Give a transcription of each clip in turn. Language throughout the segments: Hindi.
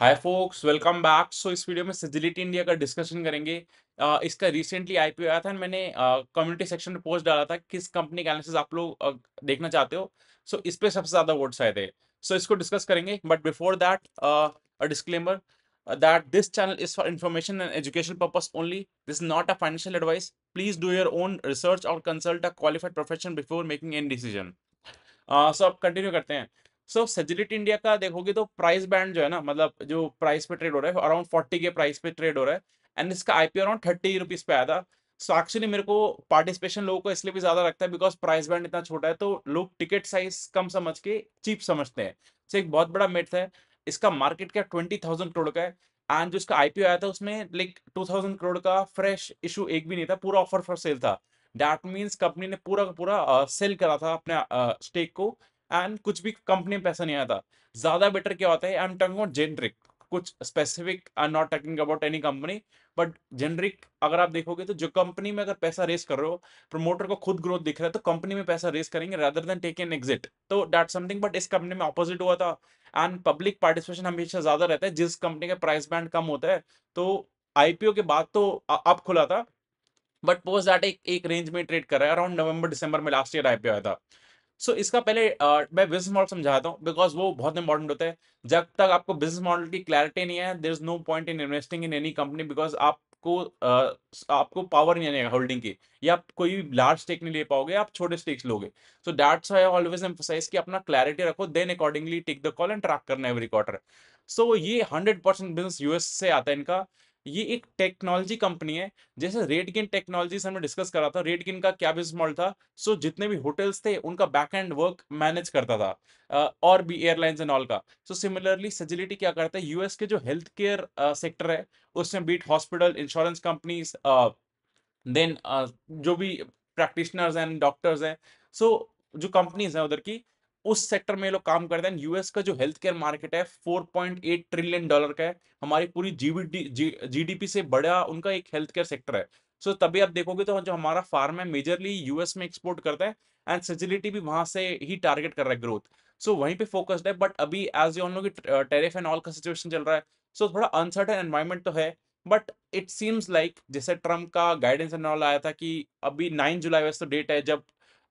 हाय फोक्स, वेलकम बैक। सो इस वीडियो में सिजिलिटी इंडिया का डिस्कशन करेंगे। इसका रिसेंटली आईपीओ आया था and मैंने कम्युनिटी सेक्शन में पोस्ट डाला था किस कंपनी का एनालिसिस आप लोग देखना चाहते हो। सो इस पे सबसे ज्यादा वोट्स आए थे। सो इसको डिस्कस करेंगे, but before that a disclaimer that this channel is for information and educational purpose only. This is not a financial advice. Please do your own research or consult a qualified professional before making any decision. सो अब कंटिन्यू करते हैं। सो सेजिलिटी इंडिया का देखोगे तो प्राइस बैंड जो है ना, मतलब जो प्राइस पे ट्रेड हो रहा है अराउंड 40 के प्राइस पे ट्रेड हो रहा है। एंड इसका आईपीओ अराउंड 30 रुपीज पे आया था। सो एक्चुअली मेरे को पार्टिसिपेशन लोगों को इसलिए भी ज्यादा लगता है बिकॉज प्राइस बैंड इतना छोटा है तो लोग टिकट साइज कम समझ के चीप समझते हैं। सो एक बहुत बड़ा मिथ है। इसका मार्केट कैप 20,000 करोड़ का है। एंड जो इसका आईपीओ आया था उसमें लाइक 2,000 करोड़ का फ्रेश इशू एक भी नहीं था, पूरा ऑफर फॉर सेल था। दैट मीन्स कंपनी ने पूरा का पूरा सेल करा था अपने स्टेक को। एंड कुछ भी कंपनी में पैसा नहीं आया था। ज्यादा बेटर क्या होता है, I am talking about generic, कुछ specific, I am not talking about any company, but generic अगर आप देखोगे तो जो कंपनी में अगर पैसा रेस कर रहे हो, प्रमोटर को खुद ग्रोथ दिख रहा है तो कंपनी में पैसा रेस करेंगे rather than take an exit. तो दैट समथिंग, बट इस कंपनी में ऑपोजिट हुआ था। एंड पब्लिक पार्टिसिपेशन हमेशा ज्यादा रहता है जिस कंपनी का प्राइस बैंड कम होता है। तो आईपीओ के बाद तो अब खुला था, बट पोस्ट दैट एक रेंज में ट्रेड कर रहा है। अराउंड नवंबर दिसंबर में लास्ट ईयर आईपीओ आया था। सो इसका पहले मैं बिजनेस मॉडल समझाता हूँ बिकॉज वो बहुत इंपॉर्टेंट होता है। जब तक आपको बिजनेस मॉडल की क्लैरिटी नहीं है, there is no point in investing in any company because आपको पावर नहीं आएगा होल्डिंग की, या आप कोई भी लार्ज स्टेक नहीं ले पाओगे, आप छोटे स्टेक्स लोगे। So that's why I always emphasize कि अपना क्लैरिटी रखो, then accordingly take the call and track करना एवरी क्वार्टर। सो ये 100% बिजनेस यूएस से आता है इनका। ये एक टेक्नोलॉजी कंपनी है। जैसे रेडगिन टेक्नोलॉजीज हमने डिस्कस करा था, रेडगिन का क्या बिजनेस मॉडल था। सो जितने भी होटल्स थे उनका बैक एंड वर्क मैनेज करता था, और भी एयरलाइंस एंड ऑल का। सो सिमिलरली सजिलिटी क्या करता है, यूएस के जो हेल्थ केयर सेक्टर है उसमें be it hospital, insurance companies, then जो भी प्रैक्टिशनर्स एंड डॉक्टर्स हैं, सो जो कंपनीज हैं उधर की, उस सेक्टर में ये लोग काम करते हैं। यूएस का जो हेल्थ केयर मार्केट है 4.8 ट्रिलियन डॉलर का है। हमारी पूरी जीडीपी से बड़ा उनका एक हेल्थ केयर सेक्टर है। सो तभी आप देखोगे तो जो हमारा फार्म है मेजरली यूएस में एक्सपोर्ट करता है। एंड सेजिलिटी भी वहां से ही टारगेट कर रहा है ग्रोथ। सो वहीं पे फोकस्ड है, बट अभी एज यू नो कि टेरिफ एंड ऑल का सिचुएशन चल रहा है। सो थोड़ा अनसर्टेन एनवायरमेंट तो है, बट इट सीम्स लाइक जैसे ट्रम्प का गाइडेंस एंड ऑल आया था कि अभी 9 जुलाई वैसे तो डेट है जब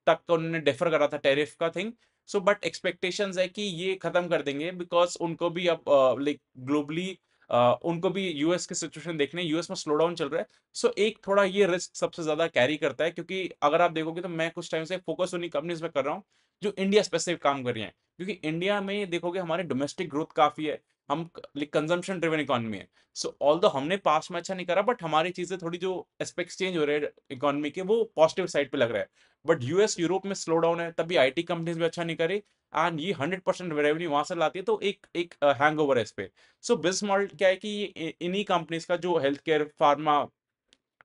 तक का उन्होंने डेफर करा था टैरिफ का थिंग। सो बट एक्सपेक्टेशंस है कि ये खत्म कर देंगे बिकॉज उनको भी अब लाइक ग्लोबली उनको भी यूएस की सिचुएशन देखने, यूएस में स्लो डाउन चल रहा है। सो एक थोड़ा ये रिस्क सबसे ज्यादा कैरी करता है, क्योंकि अगर आप देखोगे तो मैं कुछ टाइम से फोकस उन्हीं कंपनीज में कर रहा हूँ जो इंडिया स्पेसिफिक काम कर रही हैं। क्योंकि इंडिया में देखोगे हमारे डोमेस्टिक ग्रोथ काफी है। हम कंजम्पशन ड्रिवन इकोनॉमी है। सो ऑल्दो हमने पास्ट में अच्छा नहीं करा, बट हमारी चीजें थोड़ी जो एस्पेक्ट्स चेंज हो रहे हैं इकोनॉमी के, वो पॉजिटिव साइड पे लग रहा है। बट यूएस यूरोप में स्लो डाउन है, तभी आईटी कंपनीज भी अच्छा नहीं करी। एंड ये 100% रेवेन्यू वहां से लाती है, तो एक हैंग ओवर है इस पे। सो बिजनेस मॉडल क्या है कि इन्हीं कंपनीज का जो हेल्थ केयर, फार्मा,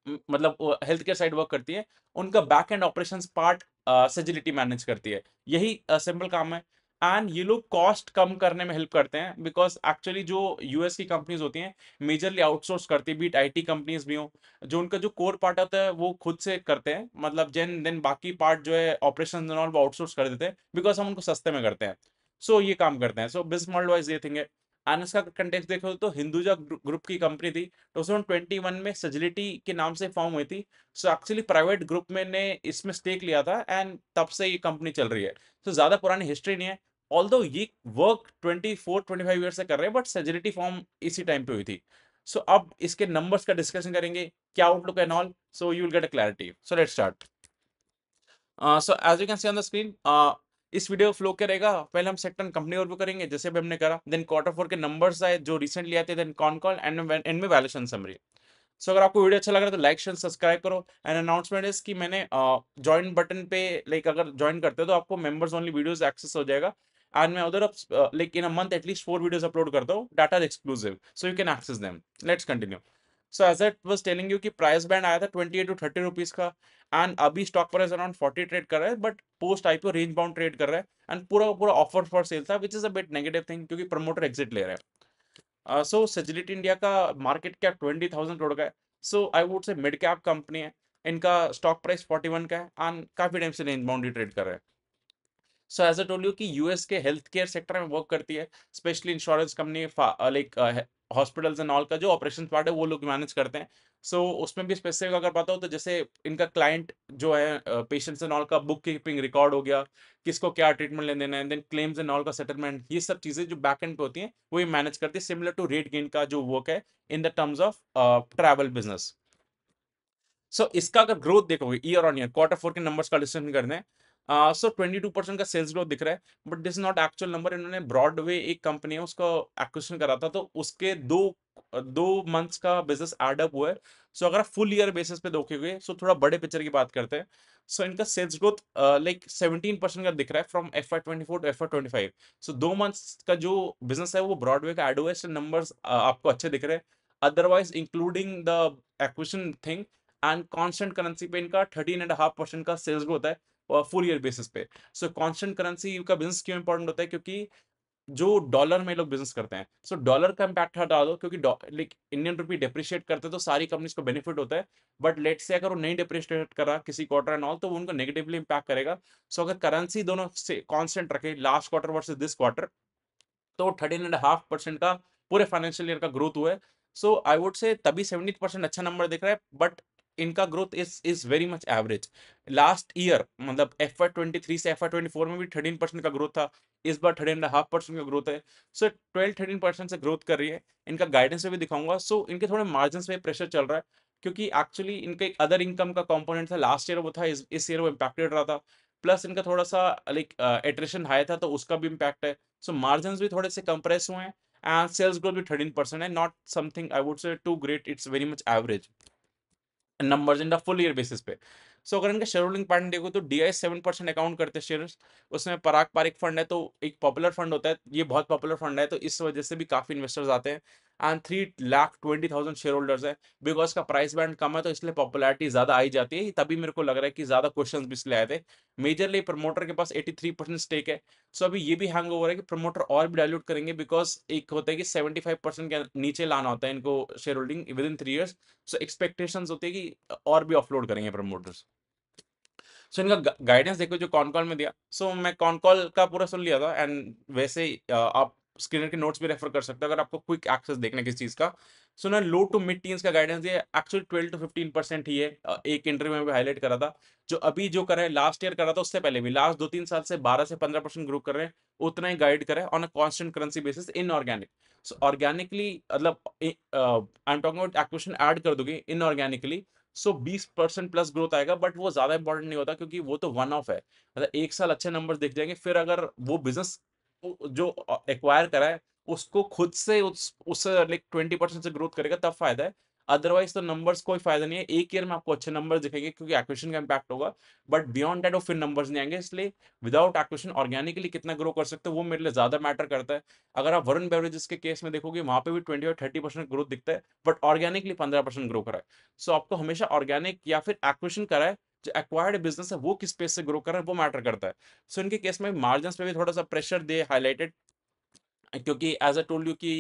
मतलब हेल्थ केयर साइड वर्क करती है, उनका back end operations part Sagility manage करती है। यही सिंपल काम है। एंड ये लोग कॉस्ट कम करने में हेल्प करते हैं बिकॉज एक्चुअली जो यूएस की कंपनीज होती हैं मेजरली आउटसोर्स करती है, बीट आईटी कंपनीज भी हो। जो उनका जो कोर पार्ट होता है वो खुद से करते हैं, मतलब जेन देन बाकी पार्ट जो है ऑपरेशन वो आउटसोर्स कर देते हैं बिकॉज हम उनको सस्ते में करते हैं। सो ये काम करते हैं। सो बिजनेस मॉडल वाइज ये थिंग है। एंड इसका कंटेक्स्ट देखो तो हिंदुजा ग्रुप की कंपनी थी, 2021 में सजिलिटी के नाम से फॉर्म हुई थी। सो एक्चुअली प्राइवेट ग्रुप में ने इसमें स्टेक लिया था एंड तब से ये कंपनी चल रही है। तो ज्यादा पुरानी हिस्ट्री नहीं है। ऑल्दो ये वर्क 24-25 ईयर से कर रहे हैं, बट सजिलिटी फॉर्म इसी टाइम पे हुई थी। सो अब इसके नंबर्स का डिस्कशन करेंगे, क्या outlook and all. So you will get a clarity. So let's start. So as you can see on the screen, इस वीडियो फ्लो क्या रहेगा, पहले हम सेक्टर कंपनी ओवरव्यू करेंगे जैसे भी हमने करा, देन क्वार्टर फोर के नंबर्स आए जो रिसेंटली आए थे, देन कॉन कॉल एंड में वैल्यूएशन समरी। सो अगर आपको वीडियो अच्छा लग रहा है तो लाइक शेयर सब्सक्राइब करो। एंड अनाउंसमेंट इज कि मैंने ज्वाइन बटन पे, लाइक अगर ज्वाइन करते हो तो आपको मेंबर्स ओनली वीडियोस एक्सेस हो जाएगा। एंड मैं उधर like in a month at least 4 videos upload करता हूँ, data is exclusive, so you can access them. Let's continue. So as it was telling you कि प्राइस बैंड आया था 28 to 30 रुपीज का। एंड अभी स्टॉक प्राइस अराउंड 40 ट्रेड कर रहा है, but post IPO range bound trade कर रहा है। एंड पूरा पूरा ऑफर फॉर सेल था, which is a bit negative thing क्योंकि प्रमोटर एग्जिट ले रहा है। सो सेजिलिटी इंडिया का मार्केट कैप 20,000 करोड़ का है। So I would say mid cap company है। इनका स्टॉक प्राइस 41 का है एंड काफी टाइम से रेंज बाउंड ट्रेड कर रहा है। So as I told you कि यूएस के हेल्थ केयर सेक्टर में वर्क करती है, specially insurance company like hospitals and all का जो ऑपरेशंस पार्ट है वो लोग मैनेज करते हैं। सो उसमें भी स्पेसिफिक अगर बात हो तो जैसे इनका क्लाइंट जो है पेशेंट्स एंड ऑल का बुक कीपिंग रिकॉर्ड हो गया, किसको क्या ट्रीटमेंट लेने देना है, देन क्लेम्स एंड ऑल का सेटलमेंट, ये सब चीज़ें जो बैक एंड पे होती हैं, वो ये मैनेज करती है सिमिलर टू रेट गेन का जो वर्क है in the terms of travel business. So इसका अगर ग्रोथ देखोगे ईयर ऑन ईयर क्वार्टर 4 के नंबर्स का डिस्कशन करते हैं। सो 22% का सेल्स ग्रोथ दिख रहा है, but this is not actual number. इन्होंने ब्रॉडवे एक कंपनी है उसका एक्विजिशन करा था, तो उसके दो मंथ्स का बिजनेस एड अप हुआ है। सो अगर आप फुल ईयर बेसिस पे देखोगे, सो थोड़ा बड़े पिक्चर की बात करते हैं। सो इनका सेल्स ग्रोथ लाइक 17% का दिख रहा है from FY 24 to FY 25। So 2 months का जो बिजनेस है वो ब्रॉडवे का एड हुआ है, नंबर्स आपको अच्छे दिख रहे हैं। Otherwise including the acquisition thing and constant currency पे इनका 13.5% का सेल्स ग्रोथ है फुल ईयर बेसिस पे। सो कांस्टेंट करेंसी का बिजनेस क्यों इंपॉर्टेंट होता है, क्योंकि जो डॉलर में लोग बिजनेस करते हैं, सो डॉलर का इम्पैक्ट हटा दो, क्योंकि लाइक इंडियन रुपी डिप्रिशिएट करते हैं तो सारी कंपनीज को बेनिफिट होता है। बट लेट से अगर वो नहीं डिप्रिशिएट करा किसी क्वार्टर एंड ऑल, तो वो उनको नेगेटिवली इम्पैक्ट करेगा। सो अगर करेंसी दोनों से कांस्टेंट रखे last quarter versus this quarter, तो 13.5% का पूरे फाइनेंशियल ईयर का ग्रोथ हुआ है। सो आई वुड से तभी 70% अच्छा नंबर दिख रहा है, बट इनका growth is very much average. Last year मतलब FY 23 से FY 24 में भी 13% का ग्रोथ था, इस बार 13.5% का ग्रोथ है। सो 12-13% से ग्रोथ कर रही है। इनका गाइडेंस में भी दिखाऊंगा। सो इनके थोड़े मार्जिन में प्रेशर चल रहा है, क्योंकि एक्चुअली इनका एक अदर इनकम का कंपोनेंट था लास्ट ईयर, वो था इस ईयर वो इम्पैक्टेड रहा था। प्लस इनका थोड़ा सा लाइक एट्रिशन हाई था, तो उसका भी इम्पैक्ट है। सो मार्जिन्स भी थोड़े से कंप्रेस हुए हैं, एंड सेल्स ग्रोथ भी 13% है, not something I would say too great, it's very much average numbers in the full year basis पे। सो अगर इनका शेयर होल्डिंग पैटर्न देखो तो DI 7% अकाउंट करते हैं शेयर्स। उसमें पराग पारिक फंड है, तो एक पॉपुलर फंड होता है, ये बहुत पॉपुलर फंड है, तो इस वजह से भी काफी इन्वेस्टर्स आते हैं। एंड 3,20,000 शेयर होल्डर्स है। बिकॉज का प्राइस बैंड कम है, तो इसलिए पॉपुलैरिटी ज्यादा आई जाती है, तभी मेरे को लग रहा है कि ज्यादा क्वेश्चंस भी इसलिए आए थे। मेजरली प्रमोटर के पास 83% स्टेक है। सो अभी ये भी हैंग ओवर है कि प्रमोटर और भी डायल्यूट करेंगे, बिकॉज एक होता है कि 75% के नीचे लाना होता है इनको share holding with in 3 years. So expectations होती है कि और भी ऑफलोड करेंगे प्रमोटर्स। सो इनका गाइडेंस देखो जो कॉन कॉल में दिया। सो मैं कॉन कॉल का पूरा सुन लिया था, एंड वैसे ही आप स्क्रीनर के नोट्स भी रेफर कर सकते हो अगर आपको क्विक एक्सेस देखना है किसी चीज का। सो ना लो टू मिड टीन्स का गाइडेंस दिया, एक्चुअली 12 to 15% ही है। एक इंटरव्यू में भी हाईलाइट करा था। जो अभी जो कर रहे हैं लास्ट ईयर करा था, उससे पहले भी लास्ट 2-3 साल से 12 से 15% ग्रो कर रहे हैं। उतना ही गाइड करा है on a constant currency basis in organic. So organically मतलब I am talking about acquisition add कर दोगे इनऑर्गेनिकली, सो 20% प्लस ग्रोथ आएगा, बट वो ज्यादा इंपॉर्टेंट नहीं होता, क्योंकि वो तो वन ऑफ है। मतलब एक साल अच्छे नंबर्स दिख जाएंगे, फिर अगर वो बिजनेस जो एक्वायर करा है उसको खुद से उस लाइक 20% से ग्रोथ करेगा, तब फायदा है। अदरवाइज तो नंबर्स कोई फायदा नहीं है, एक ईयर में आपको अच्छे नंबर्स दिखेंगे क्योंकि एक्विजिशन का इम्पैक्ट होगा, बट बियॉन्ड दैट वो फिर नंबर्स नहीं आएंगे। इसलिए विदाउट एक्विजिशन ऑर्गेनिकली कितना ग्रो कर सकते हो वो मेरे लिए ज्यादा मैटर करता है। अगर आप वरुण बेवरेजेस के केस में देखोगे, वहां पे भी 20 और 30% ग्रोथ दिखता है, बट ऑर्गेनिकली 15% ग्रो करा है। सो आपको हमेशा ऑर्गेनिक या फिर एक्विजिशन करा है, जो एक्वायर्ड बिजनेस है वो किस स्पेस से ग्रो कर रहा है वो मैटर करता है। सो इनके केस में मार्जिन पे भी थोड़ा सा प्रेशर दे हाईलाइटेड, क्योंकि एज अ टोल्ड यू कि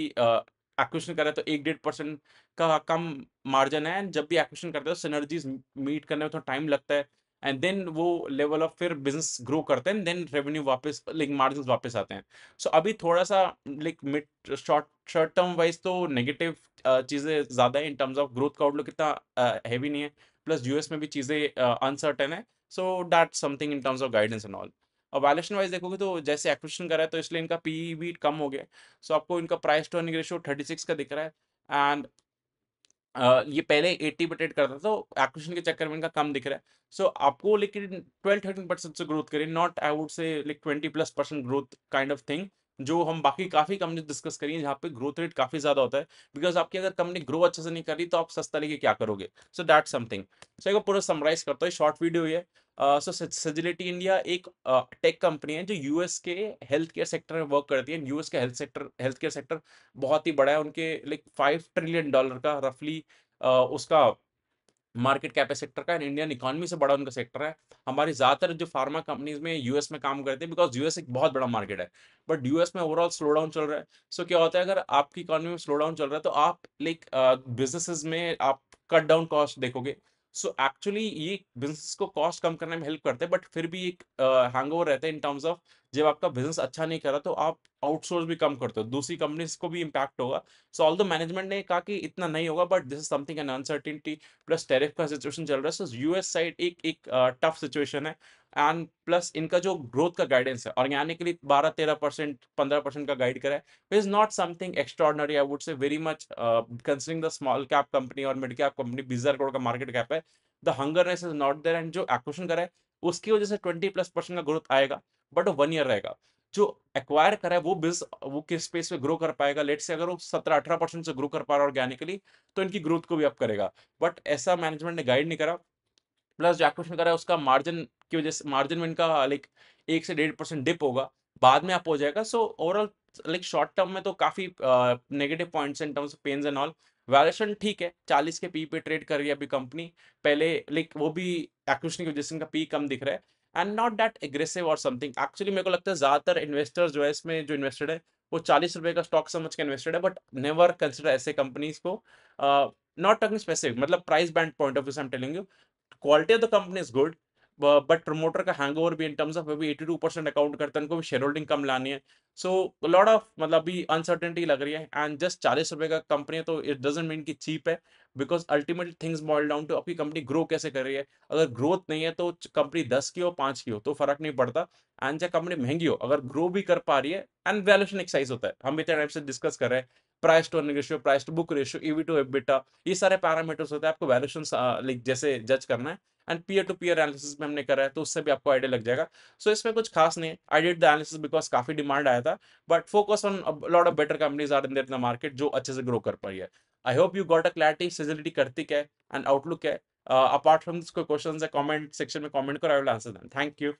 एक्विजिशन कर रहे हैं तो 1-1.5% का कम मार्जिन है, एंड जब भी एक्विजिशन करते हैं तो सिनर्जीज मीट करने में थोड़ा टाइम लगता है, एंड देन वो लेवल ऑफ फिर बिजनेस ग्रो करते हैं, देन रेवेन्यू वापस लाइक मार्जिन वापस आते हैं। सो अभी थोड़ा सा like mid short short term wise तो नेगेटिव चीजें ज्यादा है, इन टर्म्स ऑफ ग्रोथ का आउटलुक इतना हैवी नहीं है। प्लस यूएस में भी चीजें अनसर्टेन है। So that something in terms of guidance and all. और वैल्यूएशन वाइज देखोगे तो जैसे एक्विजिशन करा है, तो इसलिए इनका पीई भी कम हो गया है। सो आपको इनका प्राइस टू अर्निंग रेशियो 36 का दिख रहा है, एंड ये पहले 80 पे ट्रेड करता था, तो एक्विजिशन के चक्कर में इनका कम दिख रहा है। सो आपको लेकिन 12-13% से ग्रोथ करें, नॉट आई वुड से like 20+% growth kind of thing, जो हम बाकी काफी कंपनी डिस्कस करिए जहाँ पे ग्रोथ रेट काफी ज्यादा होता है। बिकॉज आपकी अगर कंपनी ग्रो अच्छे से नहीं कर रही, तो आप सस्ता लेके क्या करोगे। So that something. सो एक पूरा समराइज करता है, शॉर्ट वीडियो ये। सो सजिलिटी इंडिया एक टेक कंपनी है जो यूएस के हेल्थ केयर सेक्टर में वर्क करती है। यूएस का हेल्थ केयर सेक्टर बहुत ही बड़ा है, उनके लाइक $5 ट्रिलियन का रफली उसका मार्केट कैप है सेक्टर का, इंडियन इकोनॉमी से बड़ा उनका सेक्टर है। हमारी ज्यादातर जो फार्मा कंपनीज में यूएस में काम करते हैं, बिकॉज यूएस एक बहुत बड़ा मार्केट है, बट यूएस में ओवरऑल स्लो डाउन चल रहा है। सो क्या होता है, अगर आपकी इकोनॉमी में स्लो डाउन चल रहा है, तो आप लाइक बिजनेसेस में आप कट डाउन कॉस्ट देखोगे। सो एक्चुअली ये बिजनेस को कॉस्ट कम करने में हेल्प करते हैं, बट फिर भी एक हैंगओवर रहता है इन टर्म्स ऑफ जब आपका बिज़नेस अच्छा नहीं कर रहा तो आप आउटसोर्स भी कम करते हो, दूसरी कंपनीज़ को भी इम्पैक्ट होगा। सो ऑल्दो मैनेजमेंट ने कहा कि इतना नहीं होगा, but this is something an uncertainty, plus tariff का सिचुएशन चल रहा है। सो यूएस साइड एक एक टफ सिचुएशन है, एंड प्लस इनका जो ग्रोथ का गाइडेंस है ऑर्गेनिकली 12-13%, 15% का गाइड करा है, is not something extraordinary, I would say very much considering the small cap company और मिड कैप कंपनी, 20,000 करोड़ का मार्केट कैप है। The hungerness is not there, and जो एक्विजिशन करा है उसकी वजह से 20+% का ग्रोथ आएगा, बट वो 1 ईयर रहेगा। जो एक्वायर करा है वो वो किस स्पेस पे ग्रो कर पाएगा, लेट्स से अगर वो 17-18% से ग्रो कर पा रहा है ऑर्गेनिकली, तो इनकी ग्रोथ को भी अप करेगा। बट ऐसा मैनेजमेंट ने गाइड नहीं करा। प्लस जो एक्विजिशन करा है उसका मार्जिन की वजह से, मार्जिन में इनका लाइक 1 से 1.5% डिप होगा, बाद में अप हो जाएगा। So overall like short term में तो काफ़ी negative points in terms of pains and all. Valuation ठीक है, 40 के पी पे ट्रेड कर रही है अभी कंपनी। पहले लाइक वो भी एक्विजिशन की वजह से इनका पी कम दिख रहा है, एंड नॉट दैट एग्रेसिव और समथिंग। एक्चुअली मेरे को लगता है ज़्यादातर इन्वेस्टर्स जो है इसमें जो इन्वेस्टेड है, वो 40 रुपए का स्टॉक समझ के इन्वेस्टेड है, बट नेवर कंसिडर ऐसे कंपनीज़ को, नॉट टॉकिंग स्पेसिफिक, मतलब price band point of view से I am telling you, quality of the company is good, but promoter का हैंगओवर भी इन टर्म्स ऑफ अभी 82% अकाउंट करता है, उनको भी शेयर होल्डिंग कम लानी है। सो लॉट ऑफ मतलब अभी अनसर्टेनिटी लग रही है, एंड जस्ट 40 रुपए का कंपनी है तो इट डजंट मीन कि चीप है, because ultimately things boil down to आपकी कंपनी ग्रो कैसे कर रही है। अगर ग्रोथ नहीं है तो कंपनी 10 की हो 5 की हो तो फर्क नहीं पड़ता, एंड चाहे कंपनी महंगी हो अगर ग्रो भी कर पा रही है, एंड वैल्यूएशन एक साइज होता है, हम इतने टाइम से डिस्कस कर रहे हैं, price to earning ratio, price to book ratio, EV to EBITDA, ये सारे पैरामीटर्स होते हैं, आपको वैल्यूएशन लाइक जैसे जज करना है, and peer to peer analysis में हमने करा है तो उससे भी आपको आइडिया लग जाएगा। सो इसमें कुछ खास नहीं है, I did the analysis because काफी डिमांड आया था, but focus on lot of better companies are in there in the market जो अच्छे से ग्रो कर पाई है। I hope you got a clarity Sagility करती क्या है एंड आउटलुक क्या है। अपार्ट फ्रॉम दिस कोई क्वेश्चन है कमेंट सेक्शन में कमेंट करो, I will answer them. Thank you.